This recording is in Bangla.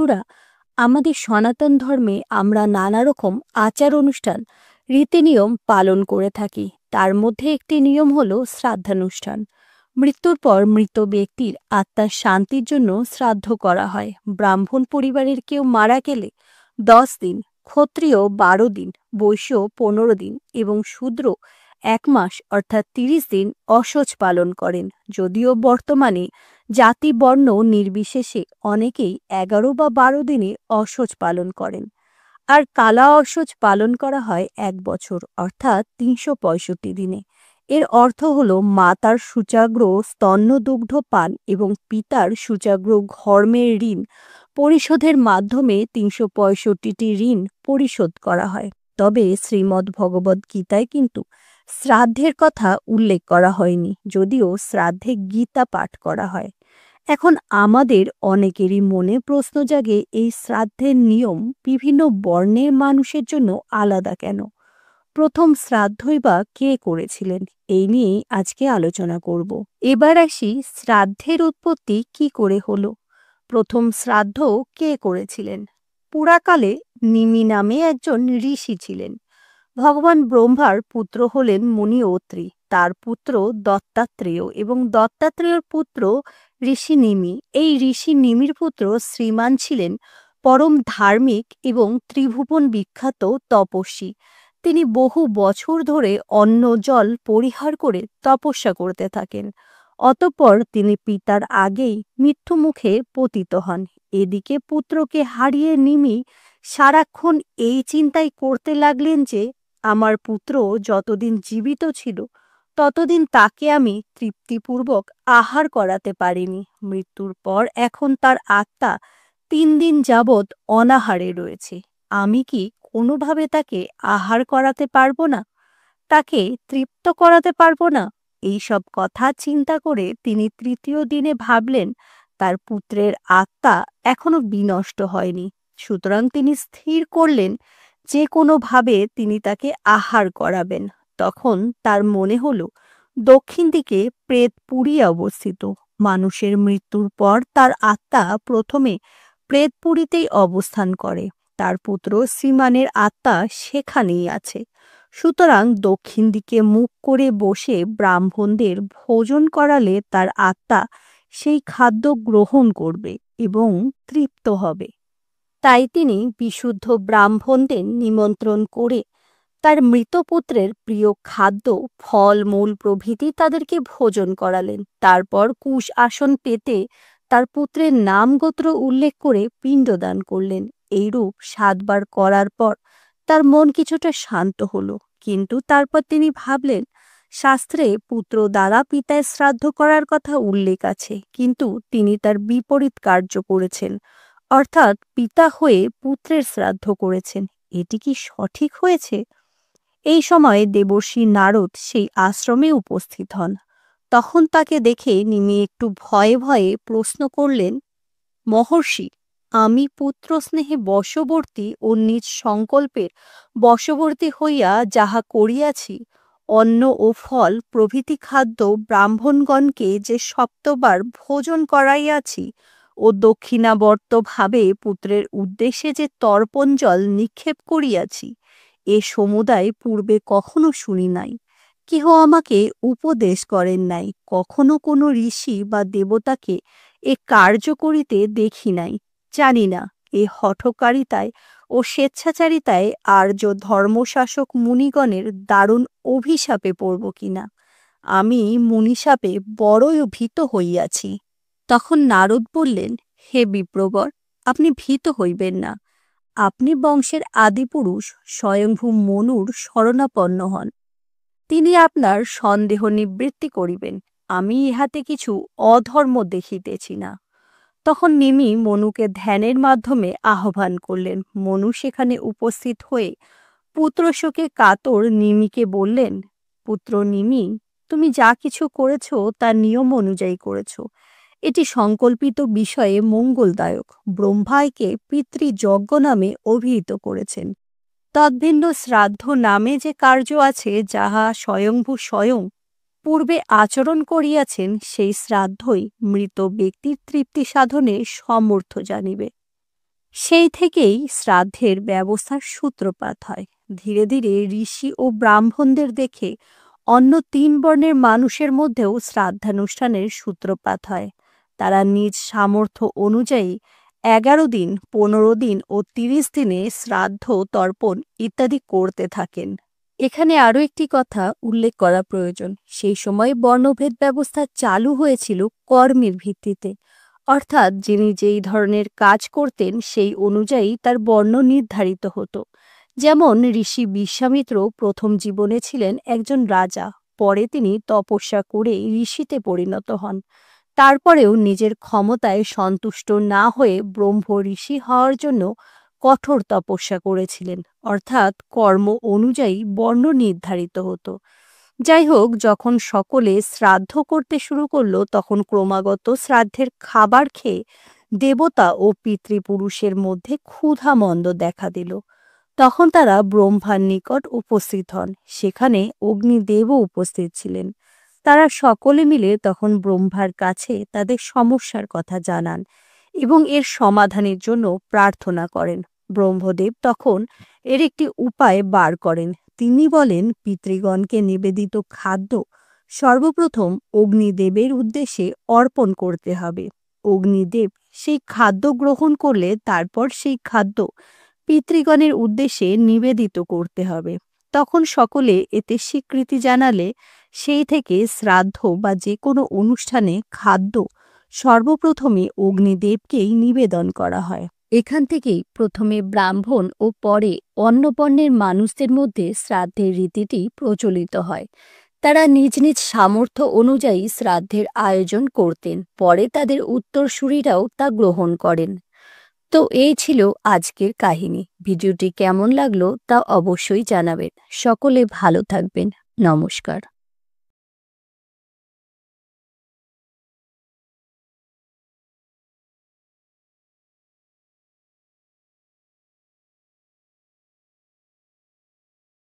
বন্ধুরা, আমাদের সনাতন ধর্মে আমরা নানা রকম আচার অনুষ্ঠান রীতিনিয়ম পালন করে থাকি। তার মধ্যে একটি নিয়ম হলো শ্রাদ্ধানুষ্ঠান। মৃত্যুর পর মৃত ব্যক্তির আত্মার শান্তির জন্য শ্রাদ্ধ করা হয়। ব্রাহ্মণ পরিবারের কেউ মারা গেলে 10 দিন, ক্ষত্রিয় 12 দিন, বৈশ্য 15 দিন এবং শূদ্র 1 মাস অর্থাৎ 30 দিন অশৌচ পালন করেন। যদিও বর্তমানে জাতি বর্ণ নির্বিশেষে অনেকেই 11 বা 12 দিনে অশৌচ পালন করেন, আর কালা অশৌচ পালন করা হয় 1 বছর অর্থাৎ 365 দিনে। এর অর্থ হল মাতার সূচাগ্র স্তন্যদুগ্ধ পান এবং পিতার সূচাগ্র ঘর্মের ঋণ পরিশোধের মাধ্যমে 365টি ঋণ পরিশোধ করা হয়। তবে শ্রীমদ্ ভগবদ্ গীতায় কিন্তু শ্রাদ্ধের কথা উল্লেখ করা হয়নি, যদিও শ্রাদ্ধে গীতা পাঠ করা হয়। এখন আমাদের অনেকেরই মনে প্রশ্ন জাগে, এই শ্রাদ্ধের নিয়ম বিভিন্ন বর্ণের মানুষের জন্য আলাদা কেন? প্রথম শ্রাদ্ধই বা কে করেছিলেন? এই নিয়েই আজকে আলোচনা করব। এবার আসি, শ্রাদ্ধের উৎপত্তি কি করে হলো? প্রথম শ্রাদ্ধ কে করেছিলেন? পুরাকালে নিমি নামে একজন ঋষি ছিলেন। ভগবান ব্রহ্মার পুত্র হলেন মুনি অত্রি, তার পুত্র দত্তাত্রেয় এবং দত্তাত্রেয়র পুত্র ঋষি নিমি। এই ঋষি নিমির পুত্র শ্রীমান ছিলেন পরম ধার্মিক এবং ত্রিভুবন বিখ্যাত তপস্বী। তিনি বহু বছর ধরে অন্ন জল পরিহার করে তপস্যা করতে থাকেন। অতঃপর তিনি পিতার আগেই মৃত্যুমুখে পতিত হন। এদিকে পুত্রকে হারিয়ে নিমি সারাক্ষণ এই চিন্তাই করতে লাগলেন যে আমার পুত্র যতদিন জীবিত ছিল ততদিন তাকে আমি তৃপ্তিপূর্বক আহার করাতে পারিনি। মৃত্যুর পর এখন তার আত্মা 3 দিন যাবৎ অনাহারে রয়েছে। আমি কি কোনোভাবে তাকে আহার করাতে পারবো না? তাকে তৃপ্ত করাতে পারবো না? এইসব কথা চিন্তা করে তিনি তৃতীয় দিনে ভাবলেন তার পুত্রের আত্মা এখনো বিনষ্ট হয়নি। সুতরাং তিনি স্থির করলেন যে কোনোভাবে তিনি তাকে আহার করাবেন। তখন তার মনে হলো দক্ষিণ দিকে প্রেতপুরী অবস্থিত। মানুষের মৃত্যুর পর তার আত্মা প্রথমে প্রেতপুরীতেই অবস্থান করে। তার পুত্র শ্রীমানের আত্মা সেখানেই আছে। সুতরাং দক্ষিণ দিকে মুখ করে বসে ব্রাহ্মণদের ভোজন করালে তার আত্মা সেই খাদ্য গ্রহণ করবে এবং তৃপ্ত হবে। তাই তিনি বিশুদ্ধ ব্রাহ্মণদের নিমন্ত্রণ করে তার মৃত পুত্রের প্রিয় খাদ্য ফল মূল প্রভৃতি তাদেরকে ভোজন করালেন। তারপর কুশ আসন পেতে তার পুত্রের নাম গোত্র উল্লেখ করে পিণ্ডদান করলেন। এইরূপ 7 বার করার পর তার মন কিছুটা শান্ত হলো। কিন্তু তারপর তিনি ভাবলেন, শাস্ত্রে পুত্র দ্বারা পিতায় শ্রাদ্ধ করার কথা উল্লেখ আছে, কিন্তু তিনি তার বিপরীত কার্য করেছেন, অর্থাৎ পিতা হয়ে পুত্রের শ্রাদ্ধ করেছেন। এটি কি সঠিক হয়েছে? এই সময় দেবর্ষি নারদ সেই আশ্রমে উপস্থিত হন। তখন তাকে দেখে নিমি একটু ভয়ে ভয়ে প্রশ্ন করলেন, মহর্ষি, আমি পুত্র স্নেহে বশবর্তী ও নিজ সংকল্পের বশবর্তী হইয়া যাহা করিয়াছি, অন্ন ও ফল প্রভৃতি খাদ্য ব্রাহ্মণগণকে যে 7 বার ভোজন করাইয়াছি ও দক্ষিণাবর্তভাবে পুত্রের উদ্দেশ্যে যে তর্পণ জল নিক্ষেপ করিয়াছি, এ সমুদায় পূর্বে কখনো শুনি নাই। কেহ আমাকে উপদেশ করেন নাই। কখনো কোনো ঋষি বা দেবতাকে এ কার্য করিতে দেখি নাই। জানি না এ হঠকারিতায় ও স্বেচ্ছাচারিতায় আর্য ধর্মশাসক মুনিগণের দারুণ অভিশাপে পড়ব কিনা। আমি মুনিশাপে বড়ই ভীত হইয়াছি। তখন নারদ বললেন, হে বিপ্রবর, আপনি ভীত হইবেন না। আপনি বংশের আদিপুরুষ স্বয়ংভূ মনুর শরণাপন্ন হন। তিনি আপনার সন্দেহ নিবৃত্তি করিবেন। আমি ইহাতে কিছু অধর্ম দেখিতেছি না। তখন নিমি মনুকে ধ্যানের মাধ্যমে আহ্বান করলেন। মনু সেখানে উপস্থিত হয়ে পুত্রশোকে কাতর নিমিকে বললেন, পুত্র নিমি, তুমি যা কিছু করেছ তা নিয়ম অনুযায়ী করেছ। এটি সংকল্পিত বিষয়ে মঙ্গলদায়ক। ব্রহ্মা একে পিতৃযজ্ঞ নামে অভিহিত করেছেন। তদ্ভিন্ন শ্রাদ্ধ নামে যে কার্য আছে, যাহা স্বয়ংভূ স্বয়ং পূর্বে আচরণ করিয়াছেন, সেই শ্রাদ্ধই মৃত ব্যক্তির তৃপ্তি সাধনে সমর্থ জানিবে। সেই থেকেই শ্রাদ্ধের ব্যবস্থার সূত্রপাত হয়। ধীরে ধীরে ঋষি ও ব্রাহ্মণদের দেখে অন্য ৩ বর্ণের মানুষের মধ্যেও শ্রাদ্ধানুষ্ঠানের সূত্রপাত হয়। তারা নিজ সামর্থ্য অনুযায়ী ১১ দিন, ১৫ দিন ও ৩০ দিনে শ্রাদ্ধ, তর্পণ ইত্যাদি করতে থাকেন। এখানে আরও একটি কথা উল্লেখ করা প্রয়োজন। সেই সময় বর্ণভেদ ব্যবস্থা চালু হয়েছিল কর্মের ভিত্তিতে, অর্থাৎ যিনি যেই ধরনের কাজ করতেন সেই অনুযায়ী তার বর্ণ নির্ধারিত হতো। যেমন ঋষি বিশ্বামিত্র প্রথম জীবনে ছিলেন একজন রাজা, পরে তিনি তপস্যা করে ঋষিতে পরিণত হন। তারপরেও নিজের ক্ষমতায় সন্তুষ্ট না হয়ে ব্রহ্ম ঋষি হওয়ার জন্য কঠোর তপস্যা করেছিলেন, অর্থাৎ কর্ম অনুযায়ী বর্ণ নির্ধারিত হতো। যাই হোক, যখন সকলে শ্রাদ্ধ করতে শুরু করলো তখন ক্রমাগত শ্রাদ্ধের খাবার খেয়ে দেবতা ও পিতৃপুরুষের মধ্যে ক্ষুধা-মন্দ দেখা দিল। তখন তারা ব্রহ্মার নিকট উপস্থিত হন। সেখানে অগ্নিদেবও উপস্থিত ছিলেন। তারা সকলে মিলে তখন ব্রহ্মার কাছে তাদের সমস্যার কথা জানান এবং এর সমাধানের জন্য প্রার্থনা করেন। ব্রহ্মদেব তখন এর একটি উপায় বার করেন। তিনি বলেন, পিতৃগণকে নিবেদিত খাদ্য সর্বপ্রথম অগ্নিদেবের উদ্দেশ্যে অর্পণ করতে হবে। অগ্নিদেব সেই খাদ্য গ্রহণ করলে তারপর সেই খাদ্য পিতৃগণের উদ্দেশ্যে নিবেদিত করতে হবে। তখন সকলে এতে স্বীকৃতি জানালে সেই থেকে শ্রাদ্ধ বা যে কোনো অনুষ্ঠানে খাদ্য সর্বপ্রথমে অগ্নিদেবকেই নিবেদন করা হয়। এখান থেকেই প্রথমে ব্রাহ্মণ ও পরে অন্য বর্ণের মানুষদের মধ্যে শ্রাদ্ধের রীতিটি প্রচলিত হয়। তারা নিজ নিজ সামর্থ্য অনুযায়ী শ্রাদ্ধের আয়োজন করতেন, পরে তাদের উত্তরসূরিরাও তা গ্রহণ করেন। তো এই ছিল আজকের কাহিনী। ভিডিওটি কেমন লাগলো তা অবশ্যই জানাবেন। সকলে ভালো থাকবেন। নমস্কার।